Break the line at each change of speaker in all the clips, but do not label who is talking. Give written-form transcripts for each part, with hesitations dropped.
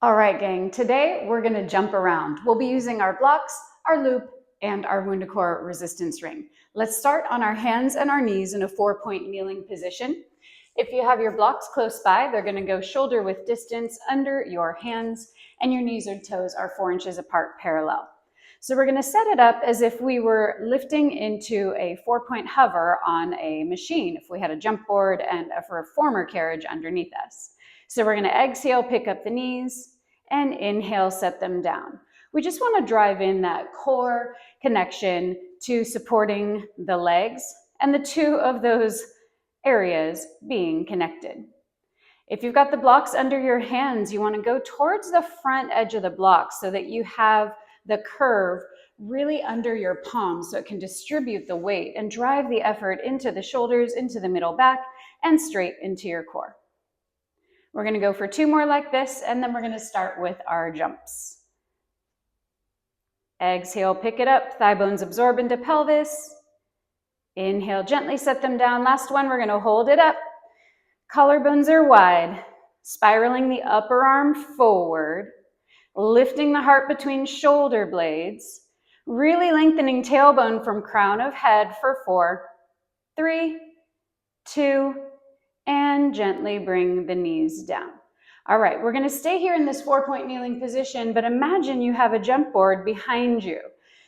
All right, gang, today we're gonna jump around. We'll be using our blocks, our loop, and our WundaCore Resistance Ring. Let's start on our hands and our knees in a 4-point kneeling position. If you have your blocks close by, they're gonna go shoulder width distance under your hands, and your knees or toes are 4 inches apart parallel. So we're gonna set it up as if we were lifting into a 4-point hover on a machine, if we had a jump board and a reformer carriage underneath us. So we're gonna exhale, pick up the knees, and inhale, set them down. We just wanna drive in that core connection to supporting the legs and the two of those areas being connected. If you've got the blocks under your hands, you wanna go towards the front edge of the block so that you have the curve really under your palms so it can distribute the weight and drive the effort into the shoulders, into the middle back, and straight into your core. We're gonna go for 2 more like this, and then we're gonna start with our jumps. Exhale, pick it up, thigh bones absorb into pelvis. Inhale, gently set them down. Last one, we're gonna hold it up. Collarbones are wide, spiraling the upper arm forward, lifting the heart between shoulder blades, really lengthening tailbone from crown of head for 4, 3, 2, and gently bring the knees down. All right, we're gonna stay here in this 4-point kneeling position, but imagine you have a jump board behind you.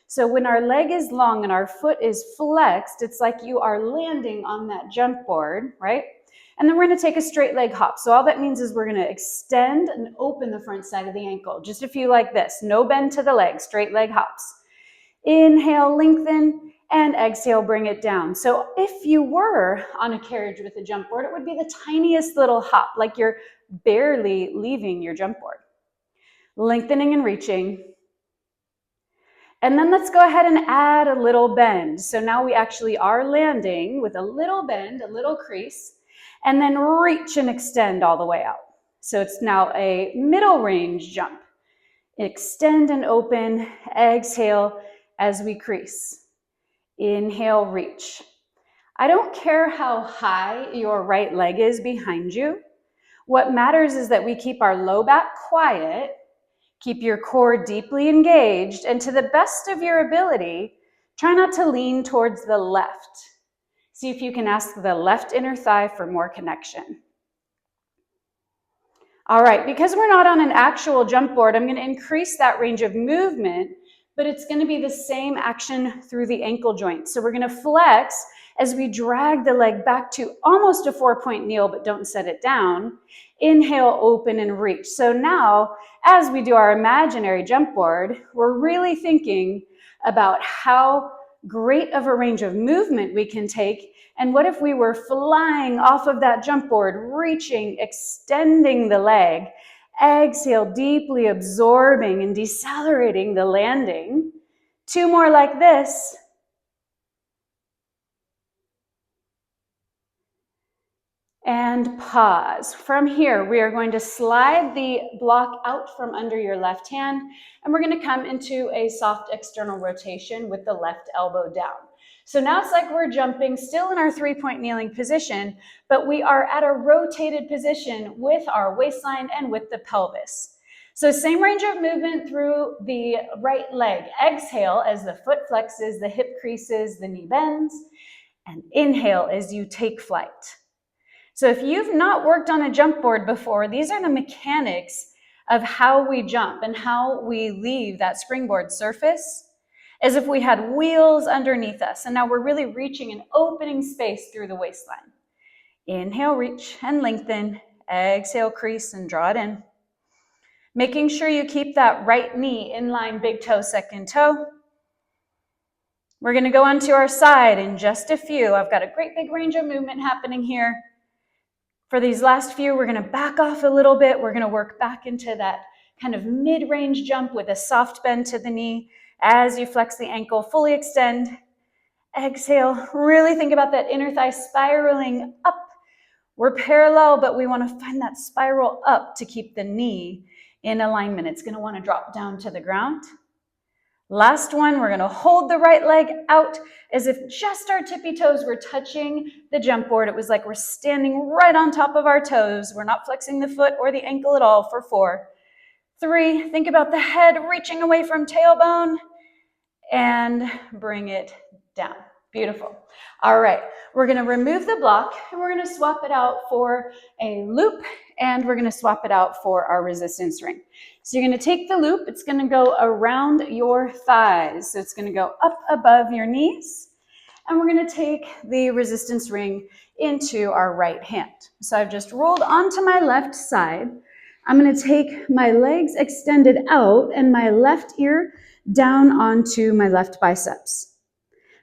So when our leg is long and our foot is flexed, it's like you are landing on that jump board, right? And then we're gonna take a straight leg hop. So all that means is we're gonna extend and open the front side of the ankle. Just a few like this, no bend to the leg, straight leg hops. Inhale, lengthen, and exhale, bring it down. So if you were on a carriage with a jump board, it would be the tiniest little hop, like you're barely leaving your jump board. Lengthening and reaching. And then let's go ahead and add a little bend. So now we actually are landing with a little bend, a little crease, and then reach and extend all the way out. So it's now a middle range jump. Extend and open, exhale as we crease. Inhale, reach. I don't care how high your right leg is behind you. What matters is that we keep our low back quiet, keep your core deeply engaged, and to the best of your ability, try not to lean towards the left. See if you can ask the left inner thigh for more connection. All right, because we're not on an actual jump board, I'm gonna increase that range of movement, but it's gonna be the same action through the ankle joint. So we're gonna flex as we drag the leg back to almost a 4-point kneel, but don't set it down. Inhale, open and reach. So now, as we do our imaginary jump board, we're really thinking about how great of a range of movement we can take. And what if we were flying off of that jump board, reaching, extending the leg, exhale, deeply absorbing and decelerating the landing. 2 more like this. And pause. From here, we are going to slide the block out from under your left hand, and we're going to come into a soft external rotation with the left elbow down. So now it's like we're jumping still in our 3-point kneeling position, but we are at a rotated position with our waistline and with the pelvis. So same range of movement through the right leg. Exhale as the foot flexes, the hip creases, the knee bends, and inhale as you take flight. So if you've not worked on a jump board before, these are the mechanics of how we jump and how we leave that springboard surface as if we had wheels underneath us. And now we're really reaching and opening space through the waistline. Inhale, reach and lengthen. Exhale, crease and draw it in. Making sure you keep that right knee in line, big toe, second toe. We're gonna go onto our side in just a few. I've got a great big range of movement happening here. For these last few, we're gonna back off a little bit. We're gonna work back into that kind of mid-range jump with a soft bend to the knee. As you flex the ankle, fully extend. Exhale, really think about that inner thigh spiraling up. We're parallel, but we wanna find that spiral up to keep the knee in alignment. It's gonna wanna drop down to the ground. Last one, we're gonna hold the right leg out as if just our tippy toes were touching the jump board. It was like we're standing right on top of our toes. We're not flexing the foot or the ankle at all for 4, 3, think about the head reaching away from tailbone, and bring it down. Beautiful. All right, we're gonna remove the block and we're gonna swap it out for a loop, and we're gonna swap it out for our resistance ring. So you're gonna take the loop, it's gonna go around your thighs. So it's gonna go up above your knees, and we're gonna take the resistance ring into our right hand. So I've just rolled onto my left side. I'm gonna take my legs extended out and my left ear down onto my left biceps.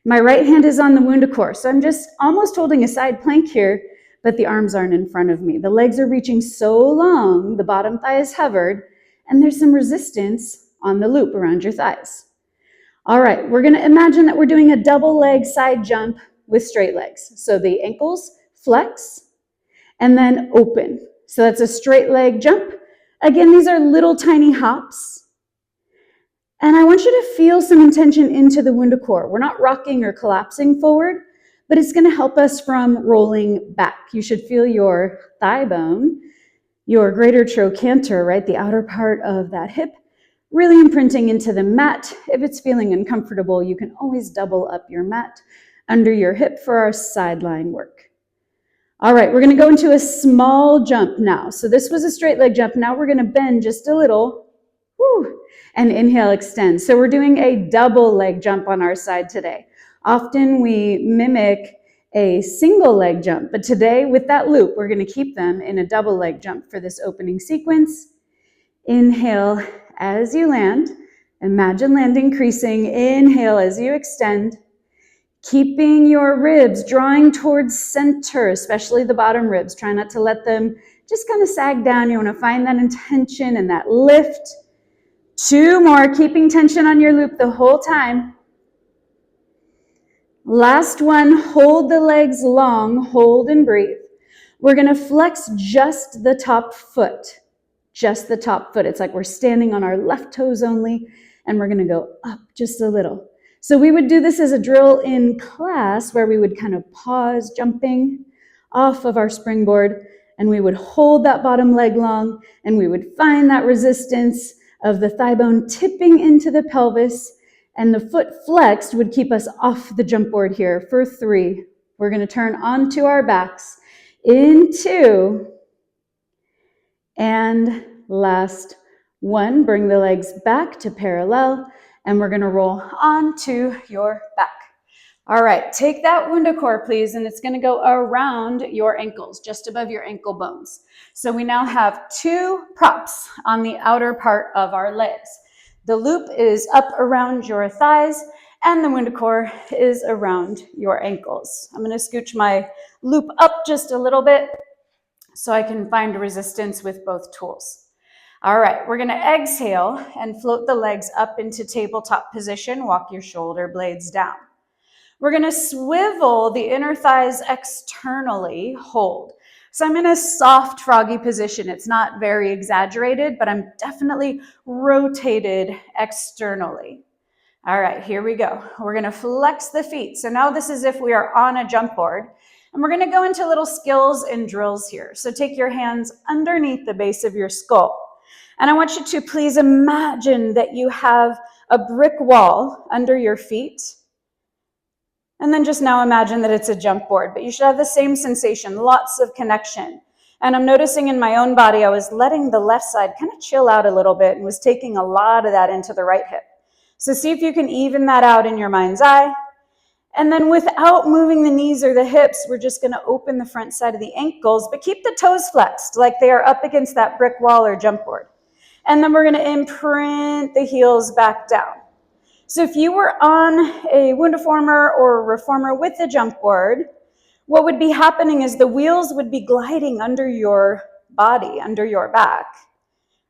My right hand is on the WundaCore, so I'm just almost holding a side plank here, but the arms aren't in front of me. The legs are reaching so long, the bottom thigh is hovered, and there's some resistance on the loop around your thighs. All right, we're gonna imagine that we're doing a double leg side jump with straight legs. So the ankles flex and then open. So that's a straight leg jump. Again, these are little tiny hops. And I want you to feel some intention into the WundaCore. We're not rocking or collapsing forward, but it's gonna help us from rolling back. You should feel your thigh bone, your greater trochanter, right? The outer part of that hip, really imprinting into the mat. If it's feeling uncomfortable, you can always double up your mat under your hip for our sideline work. All right, we're gonna go into a small jump now. So this was a straight leg jump. Now we're gonna bend just a little. Woo, and inhale, extend. So we're doing a double leg jump on our side today. Often we mimic a single leg jump, but today with that loop, we're gonna keep them in a double leg jump for this opening sequence. Inhale as you land. Imagine landing, creasing. Inhale as you extend. Keeping your ribs drawing towards center, especially the bottom ribs. Try not to let them just kind of sag down. You wanna find that intention and that lift. 2 more, keeping tension on your loop the whole time. Last one, hold the legs long, hold and breathe. We're gonna flex just the top foot, just the top foot. It's like we're standing on our left toes only, and we're gonna go up just a little. So we would do this as a drill in class where we would kind of pause jumping off of our springboard, and we would hold that bottom leg long, and we would find that resistance of the thigh bone tipping into the pelvis, and the foot flexed would keep us off the jump board here for 3. We're gonna turn onto our backs in 2, and last 1. Bring the legs back to parallel, and we're gonna roll onto your back. All right, take that WundaCore, please, and it's gonna go around your ankles, just above your ankle bones. So we now have 2 props on the outer part of our legs. The loop is up around your thighs, and the WundaCore is around your ankles. I'm gonna scooch my loop up just a little bit so I can find resistance with both tools. All right, we're gonna exhale and float the legs up into tabletop position. Walk your shoulder blades down. We're gonna swivel the inner thighs externally, hold. So I'm in a soft froggy position. It's not very exaggerated, but I'm definitely rotated externally. All right, here we go. We're gonna flex the feet. So now this is if we are on a jump board. And we're gonna go into little skills and drills here. So take your hands underneath the base of your skull. And I want you to please imagine that you have a brick wall under your feet. And then just now imagine that it's a jump board, but you should have the same sensation, lots of connection. And I'm noticing in my own body, I was letting the left side kind of chill out a little bit and was taking a lot of that into the right hip. So see if you can even that out in your mind's eye. And then without moving the knees or the hips, we're just gonna open the front side of the ankles, but keep the toes flexed like they are up against that brick wall or jump board. And then we're gonna imprint the heels back down. So if you were on a WundaFormer or a Reformer with a jump board, what would be happening is the wheels would be gliding under your body, under your back,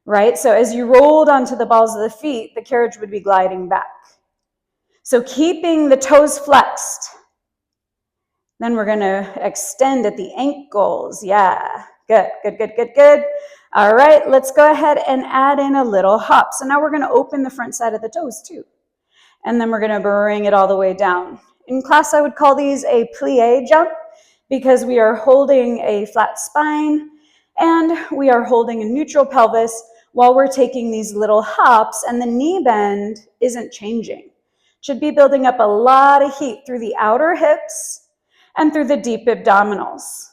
right? So as you rolled onto the balls of the feet, the carriage would be gliding back. So keeping the toes flexed. Then we're gonna extend at the ankles. Yeah, good, good, good, good, good. All right, let's go ahead and add in a little hop. So now we're gonna open the front side of the toes too. And then we're gonna bring it all the way down. In class, I would call these a plie jump because we are holding a flat spine and we are holding a neutral pelvis while we're taking these little hops, and the knee bend isn't changing. Should be building up a lot of heat through the outer hips and through the deep abdominals.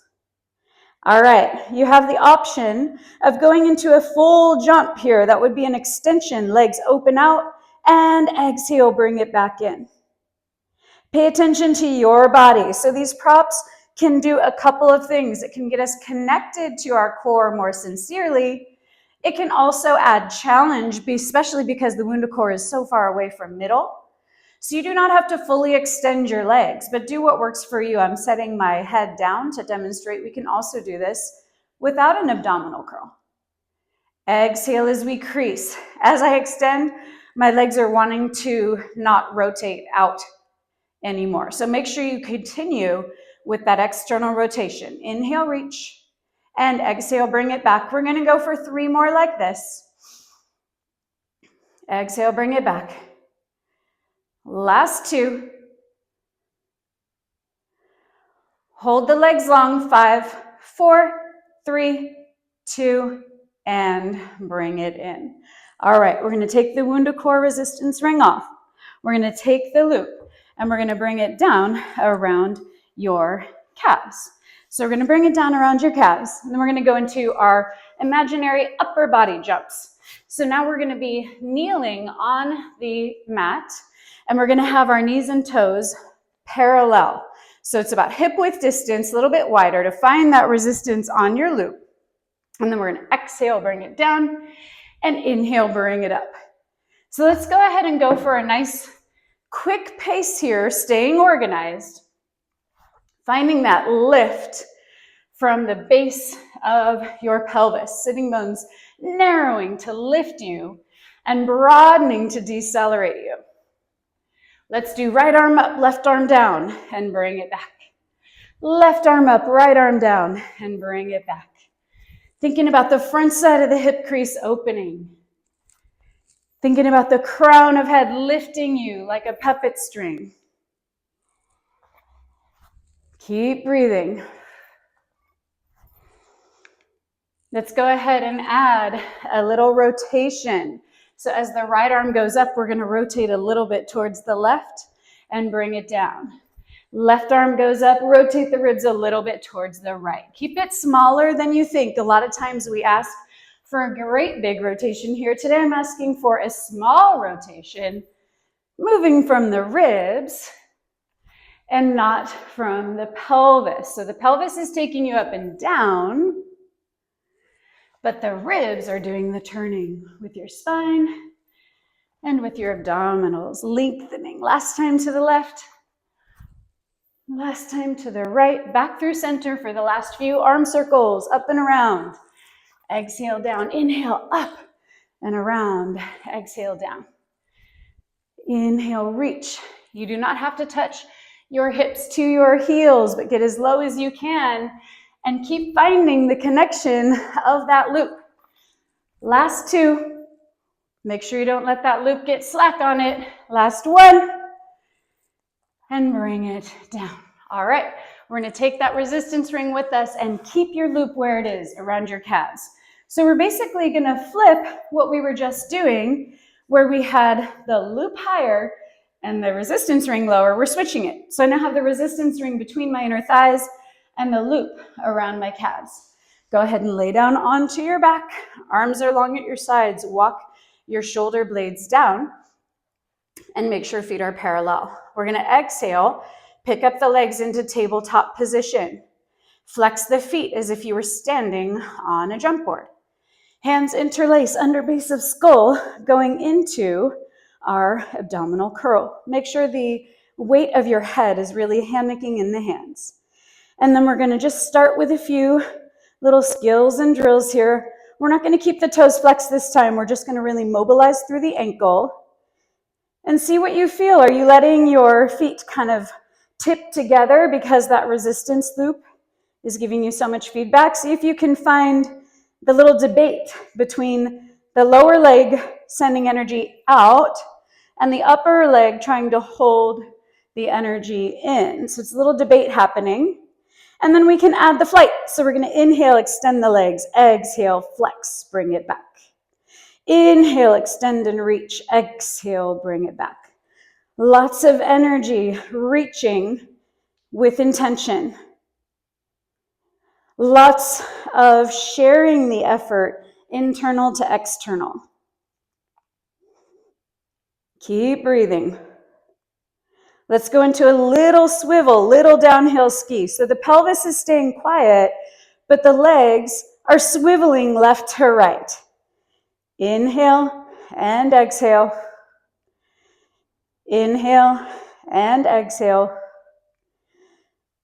All right, you have the option of going into a full jump here. That would be an extension, legs open out, and exhale, bring it back in. Pay attention to your body. So these props can do a couple of things. It can get us connected to our core more sincerely. It can also add challenge, especially because the WundaCore is so far away from middle. So you do not have to fully extend your legs, but do what works for you. I'm setting my head down to demonstrate we can also do this without an abdominal curl. Exhale as we crease. As I extend, my legs are wanting to not rotate out anymore. So make sure you continue with that external rotation. Inhale, reach, and exhale, bring it back. We're going to go for 3 more like this. Exhale, bring it back. Last 2. Hold the legs long. 5, 4, 3, 2, and bring it in. All right, we're going to take the WundaCore Resistance Ring off. We're going to take the loop, and we're going to bring it down around your calves. So we're going to bring it down around your calves, and then we're going to go into our imaginary upper body jumps. So now we're going to be kneeling on the mat, and we're going to have our knees and toes parallel. So it's about hip width distance, a little bit wider to find that resistance on your loop. And then we're going to exhale, bring it down, and inhale, bring it up. So let's go ahead and go for a nice quick pace here, staying organized, finding that lift from the base of your pelvis, sitting bones narrowing to lift you and broadening to decelerate you. Let's do right arm up, left arm down, and bring it back. Left arm up, right arm down, and bring it back. Thinking about the front side of the hip crease opening. Thinking about the crown of head lifting you like a puppet string. Keep breathing. Let's go ahead and add a little rotation. So as the right arm goes up, we're going to rotate a little bit towards the left and bring it down. Left arm goes up, rotate the ribs a little bit towards the right. Keep it smaller than you think. A lot of times we ask for a great big rotation here. Today I'm asking for a small rotation, moving from the ribs and not from the pelvis. So the pelvis is taking you up and down, but the ribs are doing the turning with your spine and with your abdominals, lengthening. Last time to the left, last time to the right, back through center for the last few. Arm circles, up and around. Exhale down, inhale up and around, exhale down. Inhale, reach. You do not have to touch your hips to your heels, but get as low as you can and keep finding the connection of that loop. Last 2. Make sure you don't let that loop get slack on it. Last 1. And bring it down. All right, we're going to take that resistance ring with us and keep your loop where it is around your calves. So we're basically going to flip what we were just doing, where we had the loop higher and the resistance ring lower. We're switching it. So I now have the resistance ring between my inner thighs and the loop around my calves. Go ahead and lay down onto your back. Arms are long at your sides. Walk your shoulder blades down and make sure feet are parallel. We're going to exhale, pick up the legs into tabletop position. Flex the feet as if you were standing on a jump board. Hands interlace under base of skull, going into our abdominal curl. Make sure the weight of your head is really hammocking in the hands. And then we're going to just start with a few little skills and drills here. We're not going to keep the toes flexed this time. We're just going to really mobilize through the ankle and see what you feel. Are you letting your feet kind of tip together because that resistance loop is giving you so much feedback? See if you can find the little debate between the lower leg sending energy out and the upper leg trying to hold the energy in. So it's a little debate happening. And then we can add the flight. So we're going to inhale, extend the legs, exhale, flex, bring it back. Inhale, extend and reach. Exhale, bring it back. Lots of energy, reaching with intention. Lots of sharing the effort, internal to external. Keep breathing. Let's go into a little swivel, little downhill ski. So the pelvis is staying quiet, but the legs are swiveling left to right. Inhale and exhale. Inhale and exhale.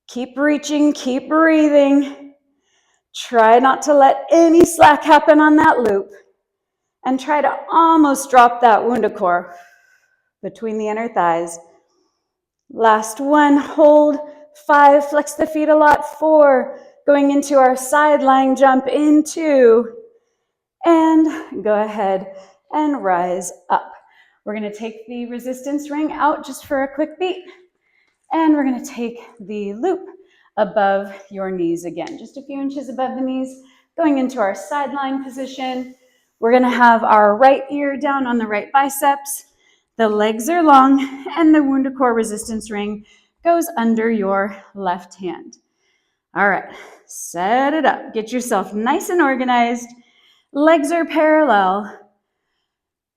Keep reaching, keep breathing. Try not to let any slack happen on that loop. And try to almost drop that WundaCore between the inner thighs. Last one, hold. 5, flex the feet a lot. 4, going into our side lying jump in 2. And go ahead and rise up. We're going to take the resistance ring out just for a quick beat. And we're going to take the loop above your knees again, just a few inches above the knees, going into our sideline position. We're going to have our right ear down on the right biceps. The legs are long, and the WundaCore Resistance Ring goes under your left hand. All right, set it up. Get yourself nice and organized. Legs are parallel.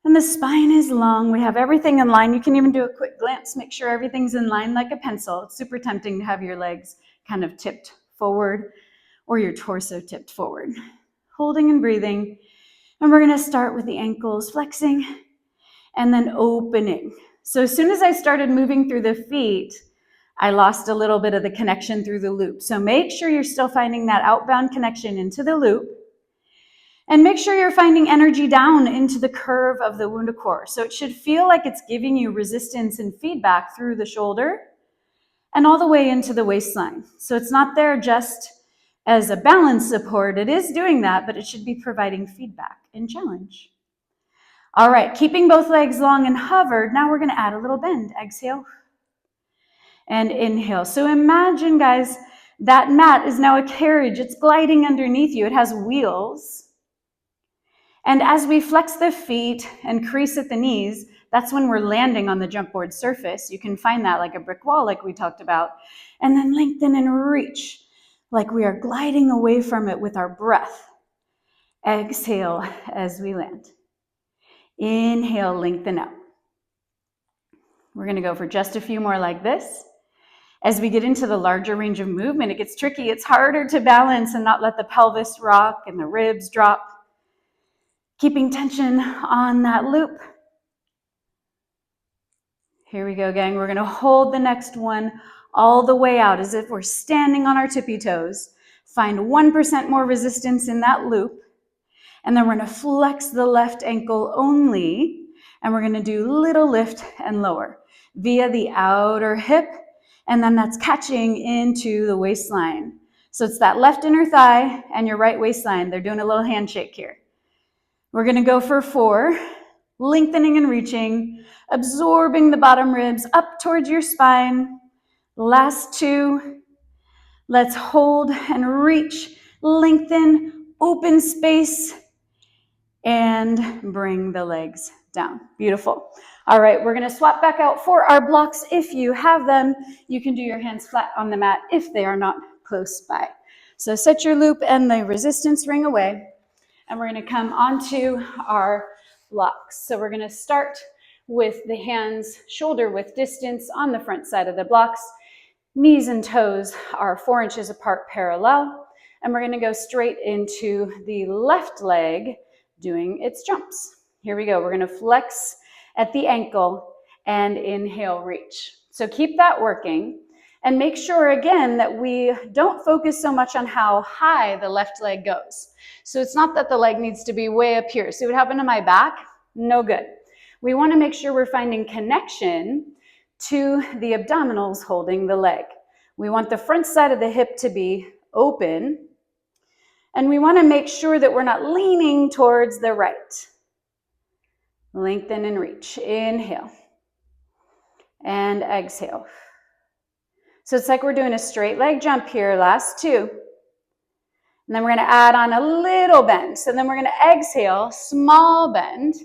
And the spine is long. We have everything in line. You can even do a quick glance, make sure everything's in line like a pencil. It's super tempting to have your legs kind of tipped forward or your torso tipped forward. Holding and breathing. And we're going to start with the ankles flexing and then opening. So as soon as I started moving through the feet, I lost a little bit of the connection through the loop. So make sure you're still finding that outbound connection into the loop. And make sure you're finding energy down into the curve of the WundaCore. So it should feel like it's giving you resistance and feedback through the shoulder and all the way into the waistline. So it's not there just as a balance support. It is doing that, but it should be providing feedback and challenge. All right, keeping both legs long and hovered. Now we're going to add a little bend. Exhale and inhale. So imagine, guys, that mat is now a carriage. It's gliding underneath you. It has wheels. And as we flex the feet and crease at the knees, that's when we're landing on the jump board surface. You can find that like a brick wall, like we talked about. And then lengthen and reach, like we are gliding away from it with our breath. Exhale as we land. Inhale, lengthen out. We're going to go for just a few more like this. As we get into the larger range of movement, it gets tricky. It's harder to balance and not let the pelvis rock and the ribs drop. Keeping tension on that loop. Here we go, gang. We're going to hold the next one all the way out as if we're standing on our tippy toes. Find 1% more resistance in that loop. And then we're going to flex the left ankle only. And we're going to do little lift and lower via the outer hip. And then that's catching into the waistline. So it's that left inner thigh and your right waistline. They're doing a little handshake here. We're going to go for 4, lengthening and reaching, absorbing the bottom ribs up towards your spine. Last 2. Let's hold and reach, lengthen, open space, and bring the legs down. Beautiful. All right, we're going to swap back out for our blocks. If you have them, you can do your hands flat on the mat if they are not close by. So set your loop and the resistance ring away. And we're going to come onto our blocks. So we're going to start with the hands shoulder width distance on the front side of the blocks. Knees and toes are 4 inches apart parallel. And we're going to go straight into the left leg doing its jumps. Here we go. We're going to flex at the ankle and inhale, reach. So keep that working. And make sure, again, that we don't focus so much on how high the left leg goes. So it's not that the leg needs to be way up here. See what happened to my back? No good. We want to make sure we're finding connection to the abdominals holding the leg. We want the front side of the hip to be open. And we want to make sure that we're not leaning towards the right. Lengthen and reach. Inhale. And exhale. So it's like we're doing a straight leg jump here, last 2. And then we're going to add on a little bend. So then we're going to exhale, small bend,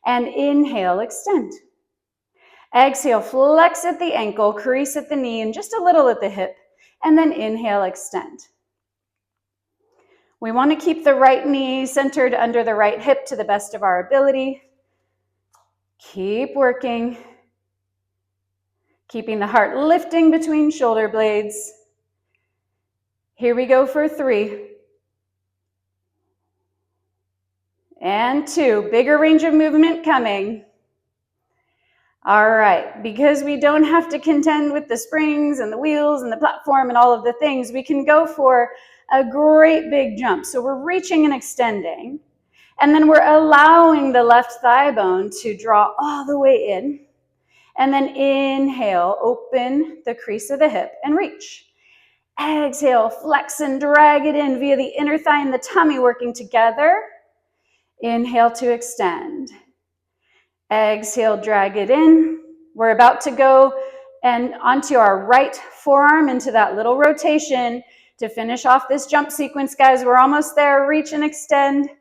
and inhale, extend. Exhale, flex at the ankle, crease at the knee, and just a little at the hip. And then inhale, extend. We want to keep the right knee centered under the right hip to the best of our ability. Keep working. Keeping the heart lifting between shoulder blades. Here we go for 3. And 2. Bigger range of movement coming. All right, because we don't have to contend with the springs and the wheels and the platform and all of the things, we can go for a great big jump. So we're reaching and extending, and then we're allowing the left thigh bone to draw all the way in. And then inhale, open the crease of the hip and reach. Exhale, flex and drag it in via the inner thigh and the tummy working together. Inhale to extend. Exhale, drag it in. We're about to go and onto our right forearm into that little rotation to finish off this jump sequence, guys. We're almost there. Reach and extend.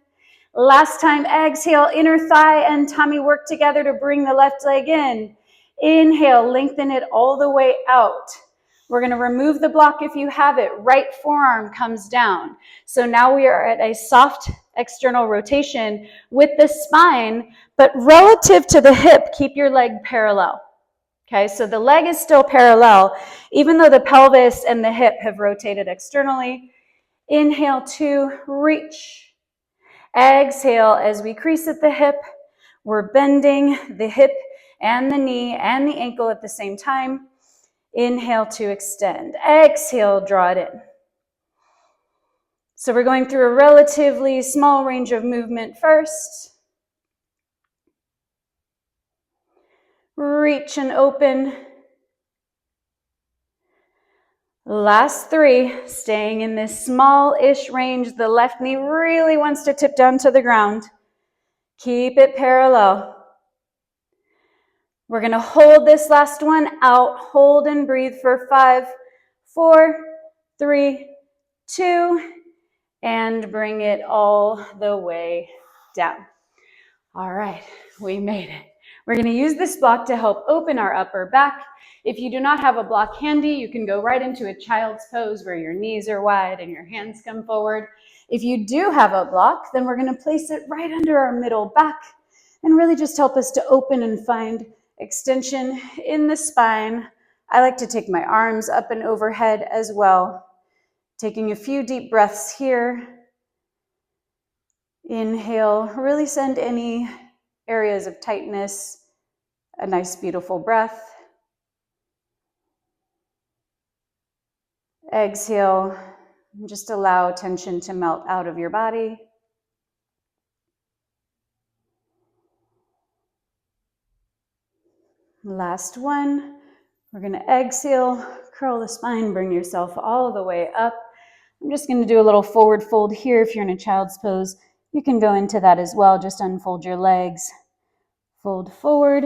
Last time, exhale, inner thigh and tummy work together to bring the left leg in. Inhale, lengthen it all the way out. We're going to remove the block if you have it. Right forearm comes down. So now we are at a soft external rotation with the spine, but relative to the hip, keep your leg parallel. Okay, so the leg is still parallel, even though the pelvis and the hip have rotated externally. Inhale to reach. Exhale as we crease at the hip. We're bending the hip and the knee and the ankle at the same time. Inhale to extend. Exhale, draw it in. So we're going through a relatively small range of movement first. Reach and open. Last 3, staying in this small-ish range. The left knee really wants to tip down to the ground. Keep it parallel. We're going to hold this last one out. Hold and breathe for 5, 4, 3, 2, and bring it all the way down. All right, we made it. We're going to use this block to help open our upper back. If you do not have a block handy, you can go right into a child's pose where your knees are wide and your hands come forward. If you do have a block, then we're going to place it right under our middle back and really just help us to open and find extension in the spine. I like to take my arms up and overhead as well. Taking a few deep breaths here. Inhale, really send any areas of tightness a nice, beautiful breath. Exhale, just allow tension to melt out of your body. Last one. We're going to exhale, curl the spine, bring yourself all the way up. I'm just going to do a little forward fold here. If you're in a child's pose, you can go into that as well. Just unfold your legs, fold forward,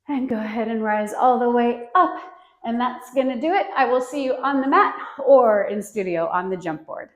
and go ahead and rise all the way up. And that's going to do it. I will see you on the mat or in studio on the jump board.